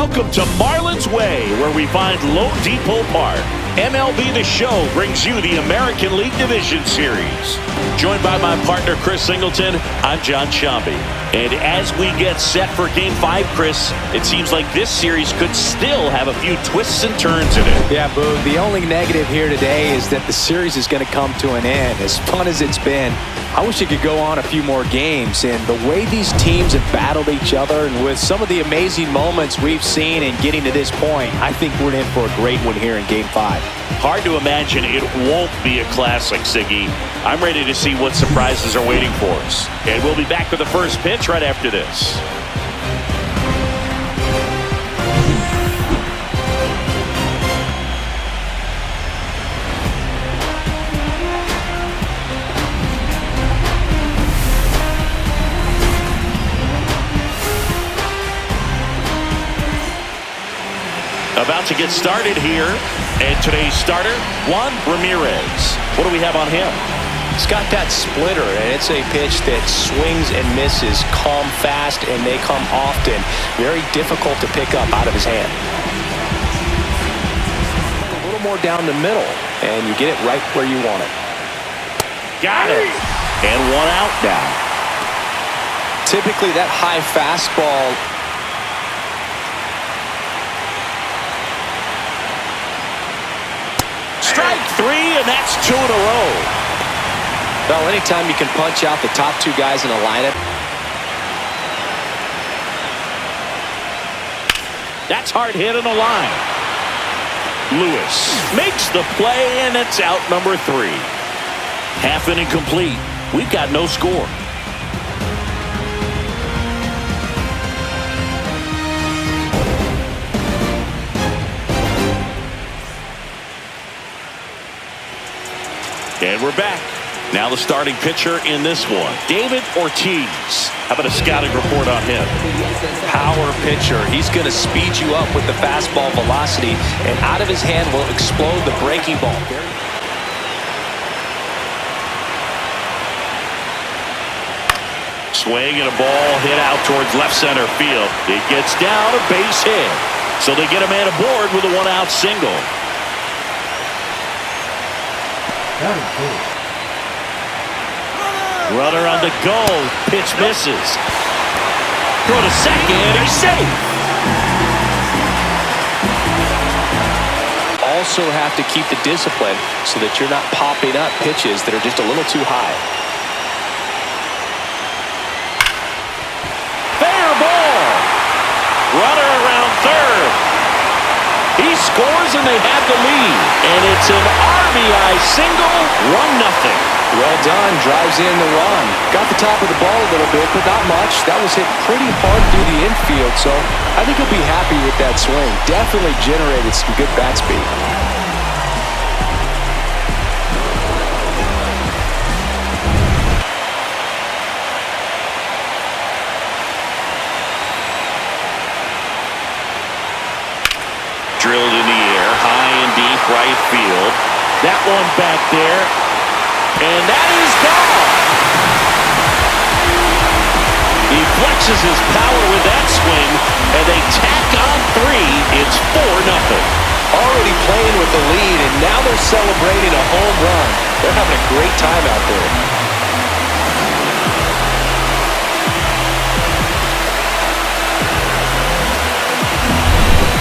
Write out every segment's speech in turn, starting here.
Welcome to Marlins Way, where we find Low Depot Park. MLB The Show brings you the American League Division Series. Joined by my partner, Chris Singleton, I'm John Shambi. And as we get set for Game 5, Chris, it seems like this series could still have a few twists and turns in it. Yeah, Boo. The only negative here today is that the series is going to come to an end. As fun as it's been, I wish it could go on a few more games. And the way these teams have battled each other, and with some of the amazing moments we've seen in getting to this point, I think we're in for a great one here in Game 5. Hard to imagine it won't be a classic, Siggy. I'm ready to see what surprises are waiting for us. And we'll be back with the first pitch right after this. About to get started here, and today's starter, Juan Ramirez. What do we have on him? He's got that splitter, and it's a pitch that swings and misses, come fast, and they come often. Very difficult to pick up out of his hand. A little more down the middle, and you get it right where you want it. Got it. And one out now. Typically, that high fastball strike three, and that's 2 in a row. Well, anytime you can punch out the top two guys in a lineup. That's hard hit in the line. Lewis makes the play, and it's out number 3. Half inning complete. We've got no score. And we're back. Now the starting pitcher in this one, David Ortiz. How about a scouting report on him? Power pitcher. He's going to speed you up with the fastball velocity, and out of his hand will explode the breaking ball. Swing and a ball hit out towards left center field. It gets down, a base hit. So they get a man aboard with a 1-out single. Runner on the go. Pitch misses. Throw to second. He's safe. Also have to keep the discipline so that you're not popping up pitches that are just a little too high. Fair ball. Runner around third. He scores and they have the lead. And it's an RBI single, 1-0. Well done. Drives in the run. Got the top of the ball a little bit, but not much. That was hit pretty hard through the infield, so I think he'll be happy with that swing. Definitely generated some good bat speed. Drilled in the air, high and deep right field. That one back there, and that is gone. He flexes his power with that swing, and they tack on 3. It's 4-0. Already playing with the lead, and now they're celebrating a home run. They're having a great time out there.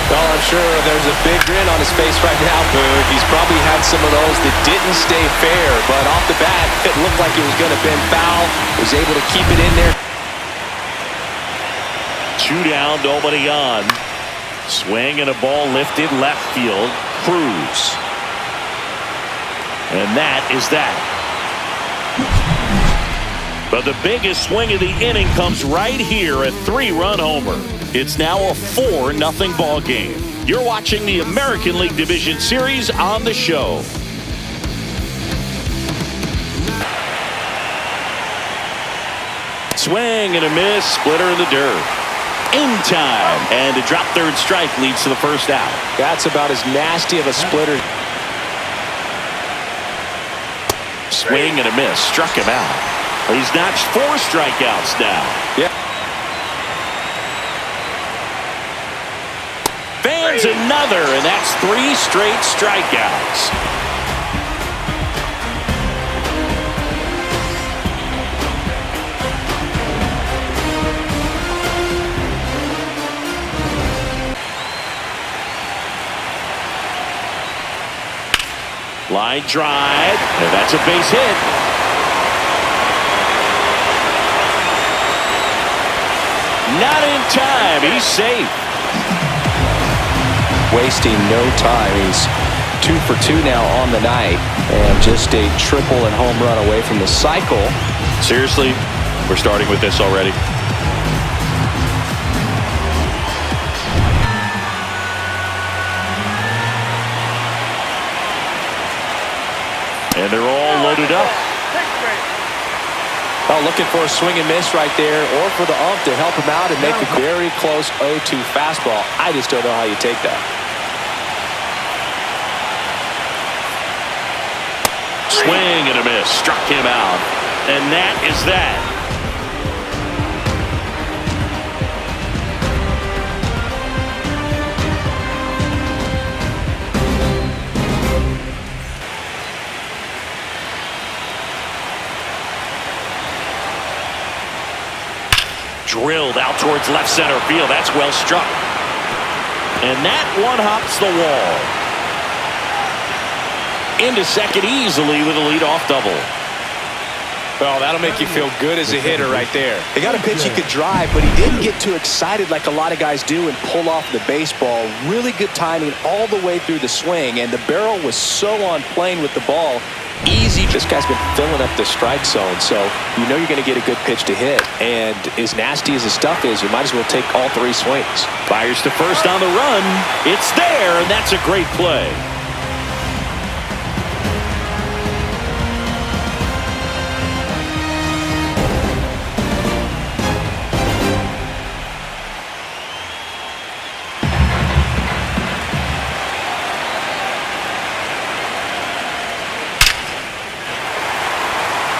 Well, I'm sure there's a big grin on his face right now, Boog. He's probably had some of those that didn't stay fair, but off the bat, it looked like it was going to bend foul. Was able to keep it in there. 2 down, nobody on. Swing and a ball lifted left field. Cruz. And that is that. But the biggest swing of the inning comes right here, a 3-run homer. It's now a 4-0 ball game. You're watching the American League Division Series on the show. Swing and a miss, splitter in the dirt. In time, and a drop third strike leads to the first out. That's about as nasty of a splitter. Swing and a miss, struck him out. He's notched 4 strikeouts now. Yeah. another, and that's 3 straight strikeouts. Line drive, and that's a base hit. Not in time. He's safe. Wasting no time. He's 2 for 2 now on the night, and just a triple and home run away from the cycle. Seriously, we're starting with this already. And they're all loaded up. Oh, looking for a swing and miss right there, or for the ump to help him out and make a very close 0-2 fastball. I just don't know how you take that. Swing and a miss. Struck him out. And that is that. Drilled out towards left center field. That's well struck. And that one hops the wall. Into second easily with a leadoff double. Well, that'll make you feel good as a hitter right there. He got a pitch he could drive, but he didn't get too excited like a lot of guys do and pull off the baseball. Really good timing all the way through the swing, and the barrel was so on plane with the ball. Easy. This guy's been filling up the strike zone, so you know you're going to get a good pitch to hit. And as nasty as his stuff is, you might as well take all 3 swings. Fires to first on the run. It's there, and that's a great play.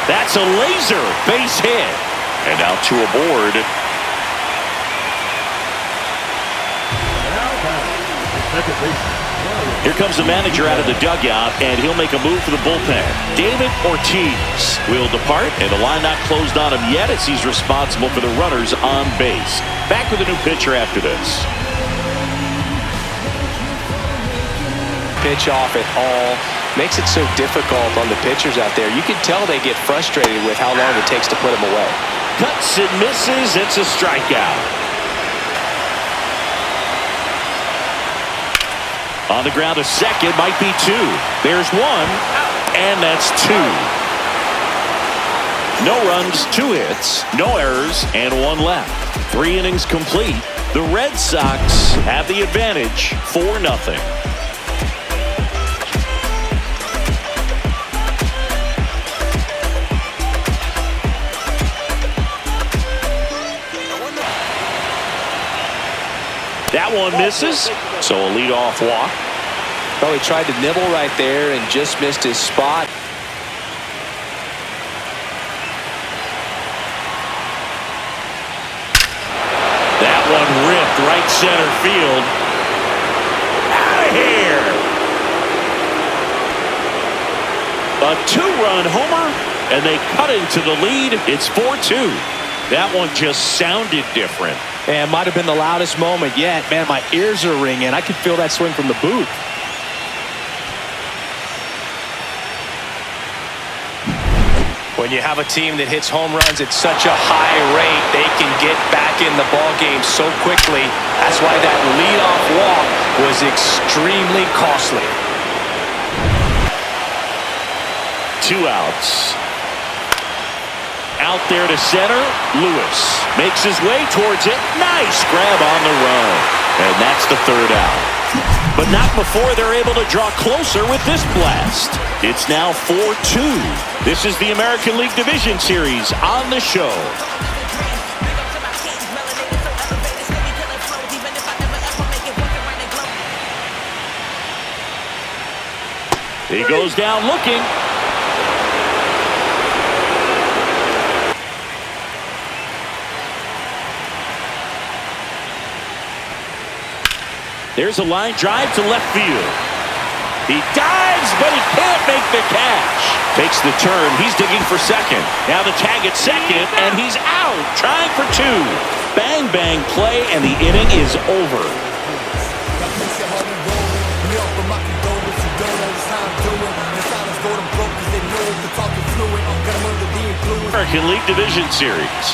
That's a laser base hit. And now 2 aboard. Here comes the manager out of the dugout, and he'll make a move for the bullpen. David Ortiz will depart, and the line not closed on him yet as he's responsible for the runners on base. Back with a new pitcher after this. Pitch off at all. Makes it so difficult on the pitchers out there. You can tell they get frustrated with how long it takes to put them away. Cuts and misses. It's a strikeout. On the ground to second. Might be 2. There's 1. And that's 2. No runs, 2 hits, no errors, and 1 left. 3 innings complete. The Red Sox have the advantage 4-0. That one misses, so a leadoff walk. Oh, he tried to nibble right there and just missed his spot. That one ripped right center field. Out of here! A 2-run homer, and they cut into the lead. It's 4-2. That one just sounded different. And might have been the loudest moment yet. Man, my ears are ringing. I could feel that swing from the booth. When you have a team that hits home runs at such a high rate, they can get back in the ball game so quickly. That's why that leadoff walk was extremely costly. 2 outs. Out there to center. Lewis makes his way towards it. Nice grab on the run. And that's the 3rd out. But not before they're able to draw closer with this blast. It's now 4-2. This is the American League Division Series on the show. He goes down looking. There's a line drive to left field. He dives, but he can't make the catch. Takes the turn. He's digging for second. Now the tag at second, and he's out, trying for two. Bang, bang play, and the inning is over. American League Division Series.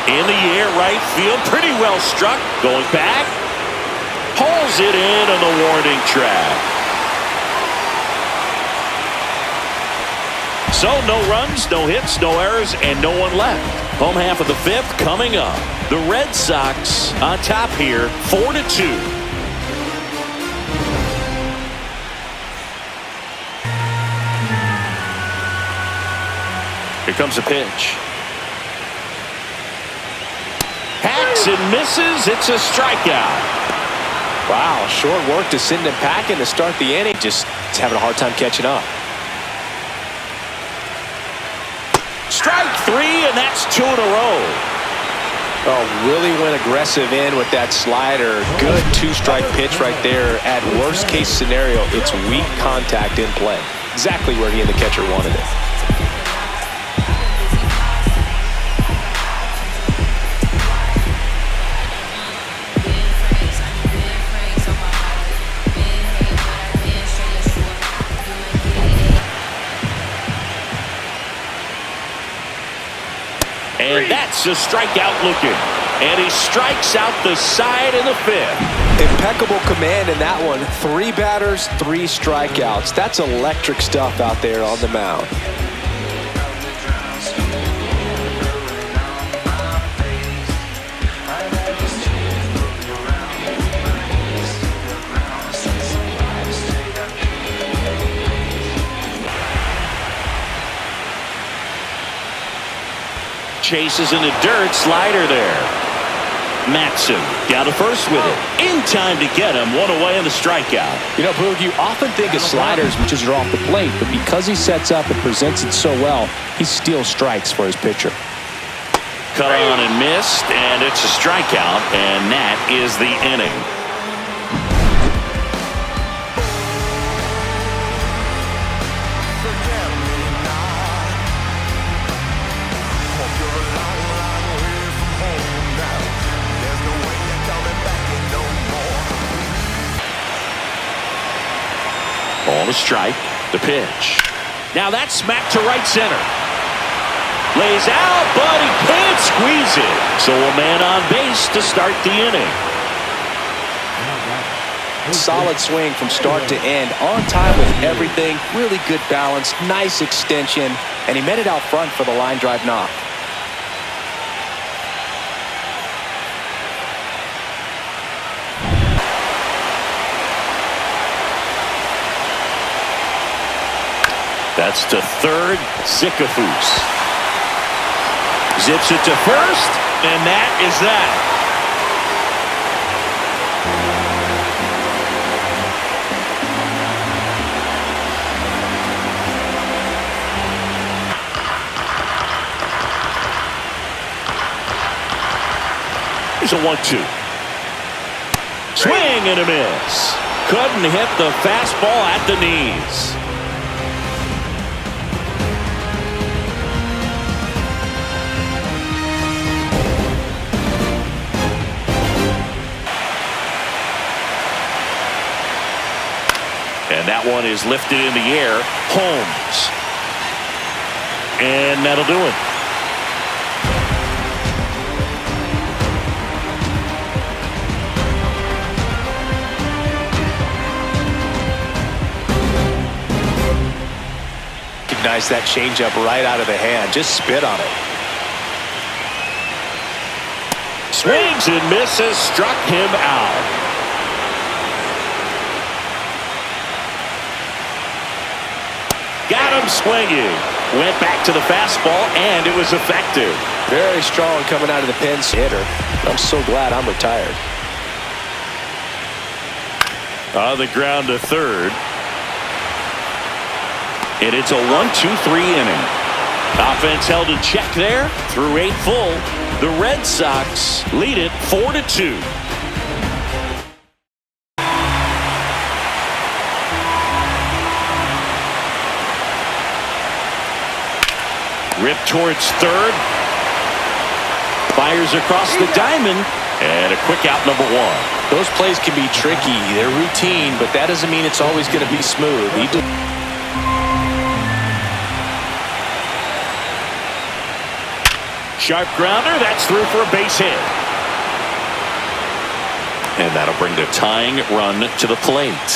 In the air, right field, pretty well struck. Going back, hauls it in on the warning track. So no runs, no hits, no errors, and no one left. Home half of the fifth coming up. The Red Sox on top here, 4-2. Here comes a pitch. Hacks and misses. It's a strikeout. Wow, short work to send him packing to start the inning. Just having a hard time catching up. Strike three, and that's two in a row. Oh, really went aggressive in with that slider. Good two-strike pitch right there. At worst-case scenario, it's weak contact in play. Exactly where he and the catcher wanted it. And that's a strikeout looking. And he strikes out the side in the fifth. Impeccable command in that one. 3 batters, 3 strikeouts. That's electric stuff out there on the mound. Chases in the dirt, slider there. Matson down to first with it. In time to get him, one away on the strikeout. You know, Boog, you often think of sliders which is off the plate, but because he sets up and presents it so well, he steals strikes for his pitcher. Cut on and missed, and it's a strikeout, and that is the inning. Ball to strike. The pitch. Now that's smacked to right center. Lays out, but he can't squeeze it. So a man on base to start the inning. Solid swing from start to end. On time with everything. Really good balance. Nice extension. And he met it out front for the line drive knock. That's to third, Zickafoos. Zips it to first, and that is that. Here's a 1-2. Swing and a miss. Couldn't hit the fastball at the knees. And that one is lifted in the air. Holmes. And that'll do it. Recognize that changeup right out of the hand. Just spit on it. Swings and misses. Struck him out. Got him swinging. Went back to the fastball, and it was effective. Very strong coming out of the pinch hitter. I'm so glad I'm retired. On the ground to third. And it's a 1-2-3 inning. Offense held in check there through 8 full. The Red Sox lead it 4-2. Ripped towards third. Fires across the diamond. And a quick out, number one. Those plays can be tricky. They're routine, but that doesn't mean it's always going to be smooth. Sharp grounder. That's through for a base hit. And that'll bring the tying run to the plate.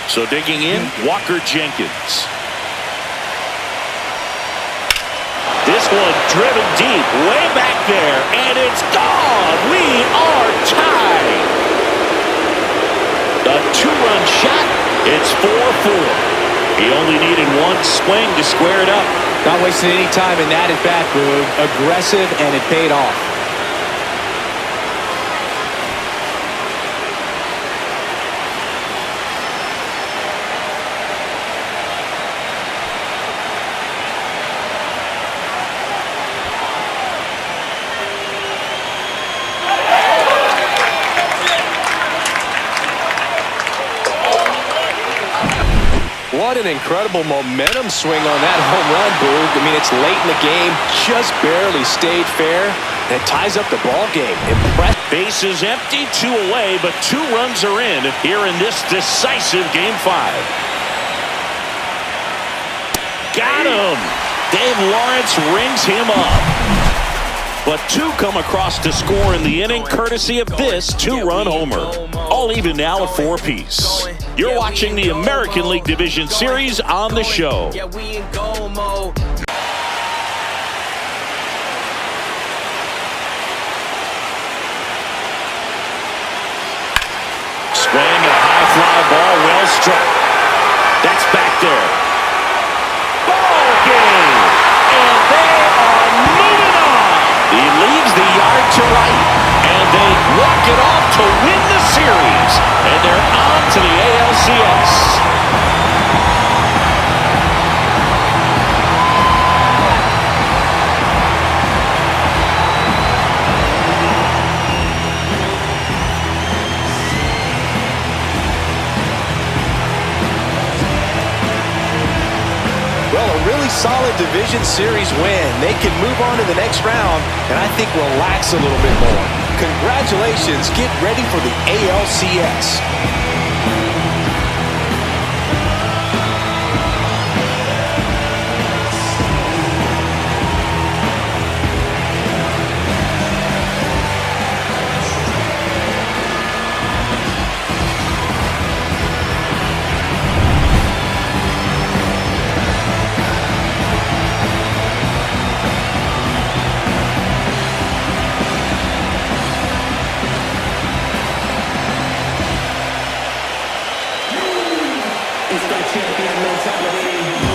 So digging in, Walker Jenkins. This one driven deep, way back there, and it's gone. We are tied. A two-run shot. It's 4-4. He only needed one swing to square it up. Not wasting any time in that at-bat, Boog. Aggressive, and it paid off. What an incredible momentum swing on that home run, Boog. I mean, it's late in the game, just barely stayed fair, and it ties up the ball game. Impressive. Bases empty, 2 away, but 2 runs are in here in this decisive Game 5. Got him. Dave Lawrence rings him up. But 2 come across to score in the inning, courtesy of this 2-run homer. All even now at 4 apiece. You're watching the American League Division Series on the show. Swing, a high fly ball, well struck. That's back there. Ball game! And they are moving on! He leaves the yard to right, and they walk it off to win the series. And they're on to the ALCS. Well, a really solid division series win. They can move on to the next round, and I think relax a little bit more. Congratulations. Get ready for the ALCS. It's that champion mentality.